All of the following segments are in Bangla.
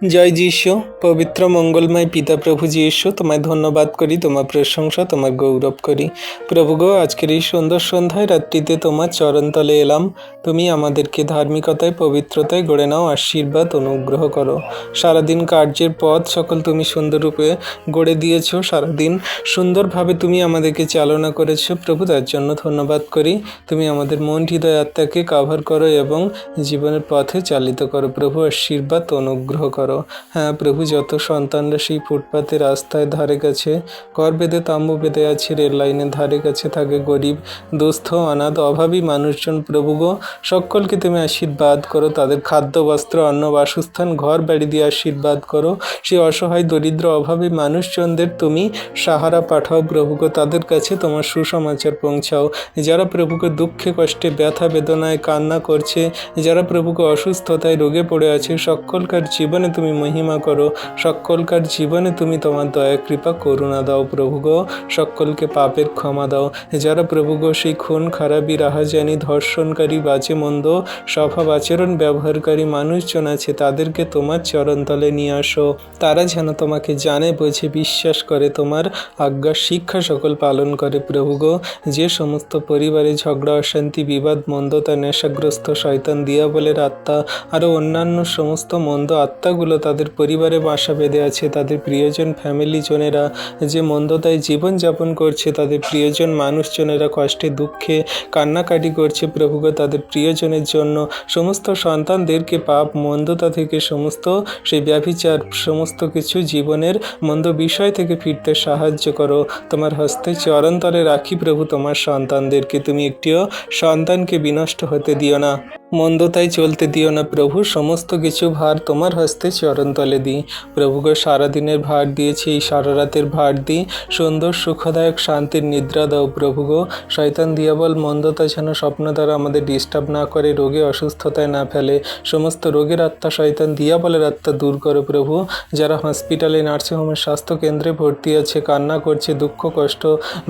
জয় যীশু। পবিত্র মঙ্গলময় পিতা প্রভু যীশু, তোমায় ধন্যবাদ করি, তোমার প্রশংসা, তোমার গৌরব করি। প্রভু গো, আজকের এই সুন্দর সন্ধ্যায় রাত্রিতে তোমার চরণতলে এলাম। তুমি আমাদেরকে ধার্মিকতায়, পবিত্রতায় গড়ে নাও, আশীর্বাদ অনুগ্রহ করো। সারাদিন কার্যের পথ সকল তুমি সুন্দররূপে গড়ে দিয়েছো, সারাদিন সুন্দরভাবে তুমি আমাদেরকে চালনা করেছো। প্রভু, তার জন্য ধন্যবাদ করি। তুমি আমাদের মন, হৃদয়, আত্মাকে কাভার করো এবং জীবনের পথে চালিত করো। প্রভু, আশীর্বাদ অনুগ্রহ করো। হ্যাঁ প্রভু, যত সন্তানরা সেই ফুটপাতে, রাস্তায় ধারে কাছে ঘর বেঁধে, তাম্বু বেঁধে আছে, রেল লাইনের ধারে কাছে থাকে, গরিব, দুস্থ, অনাথ, অভাবী মানুষজন, প্রভু গো, সকলকে তুমি আশীর্বাদ করো। তাদের খাদ্য, বস্ত্র, অন্ন, বাসস্থান, ঘর বাড়ি দিয়ে আশীর্বাদ করো। সেই অসহায়, দরিদ্র, অভাবী মানুষজনদের তুমি সাহারা পাঠাও। প্রভু গো, তাদের কাছে তোমার সুসমাচার পৌঁছাও। যারা প্রভুকে দুঃখে, কষ্টে, ব্যথা বেদনায় কান্না করছে, যারা প্রভুকে অসুস্থতায়, রোগে পড়ে আছে, সকলকার জীবনে তুমি মহিমা করো। সকলকার জীবনে তুমি তোমার দয়া, কৃপা, করুণা দাও। প্রভু গো, সকলকে পাপের ক্ষমা দাও। যারা প্রভু গো সেই খুন খারাপি, রাহাজানি, ধর্ষণকারী, বাজে মন্দ স্বভাব আচরণ ব্যবহারকারী মানুষজন আছে, তাদেরকে তোমার চরণতলে নিয়ে আসো। তারা যেন তোমাকে জানে, বোঝে, বিশ্বাস করে, তোমার আজ্ঞা শিক্ষা সকল পালন করে। প্রভু গো, যে সমস্ত পরিবারে ঝগড়া, অশান্তি, বিবাদ, মন্দতা, নেশাগ্রস্ত, শয়তান, দিয়াবলের আত্মা, আরও অন্যান্য সমস্ত মন্দ আত্মাগুলো তাদের পরিবারে বাসা বেঁধে আছে, তাদের প্রিয়জন, ফ্যামিলিজনেরা যে মন্দতায় জীবনযাপন করছে, তাদের প্রিয়জন মানুষজনেরা কষ্টে, দুঃখে কান্নাকাটি করছে, প্রভু গো, তাদের প্রিয়জনের জন্য সমস্ত সন্তানদেরকে পাপ, মন্দতা থেকে, সমস্ত সেই ব্যভিচার, সমস্ত কিছু জীবনের মন্দ বিষয় থেকে ফিরতে সাহায্য করো। তোমার হস্তে চরণতলে রাখি প্রভু তোমার সন্তানদেরকে। তুমি একটিও সন্তানকে বিনষ্ট হতে দিও না, মন্দতায় চলতে দিও না। প্রভু, সমস্ত কিছু ভার তোমার হস্তে চরণতলে দিই। প্রভু গো, সারাদিনের ভার দিয়েছি, এই সারা রাতের ভার দিই। সুন্দর, সুখদায়ক, শান্তির নিদ্রা দাও। প্রভু গো, শয়তান, দিয়াবল, মন্দতা যেন স্বপ্ন দ্বারা আমাদের ডিস্টার্ব না করে, রোগে, অসুস্থতায় না ফেলে। সমস্ত রোগের আত্মা, শয়তান, দিয়াবলের আত্মা দূর করো। প্রভু, যারা হসপিটালে, নার্সিংহোমের, স্বাস্থ্যকেন্দ্রে ভর্তি আছে, কান্না করছে, দুঃখ, কষ্ট,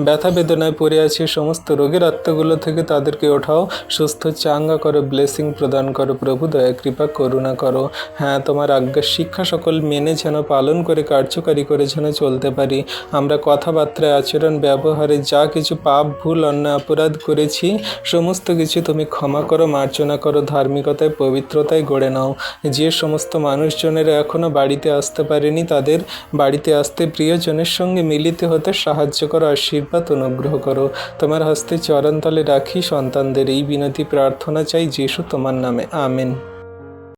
ব্যথা বেদনায় পড়ে আছে, সমস্ত রোগের আত্মাগুলো থেকে তাদেরকে ওঠাও, সুস্থ, চাঙ্গা করো, ব্লেসিং প্রদান করো। প্রভু, দয়া, কৃপা, করুণা করো। হ্যাঁ, তোমার আজ্ঞা শিক্ষা সকল মেনে যেন পালন করে, কার্যকারী করে যেন চলতে পারি। আমরা কথাবার্তায়, আচরণ, ব্যবহারে যা কিছু পাপ, ভুল, অন্যায়, অপরাধ করেছি, সমস্ত কিছু তুমি ক্ষমা করো, মার্জনা করো, ধার্মিকতায়, পবিত্রতায় গড়ে নাও। যে সমস্ত মানুষজনেরা এখনও বাড়িতে আসতে পারেনি, তাদের বাড়িতে আসতে, প্রিয়জনের সঙ্গে মিলিত হতে সাহায্য করো, আশীর্বাদ অনুগ্রহ করো। তোমার হস্তে চরণতলে রাখি সন্তানদের। এই বিনতি প্রার্থনা চাই যিশু তোমার নামে, আমেন।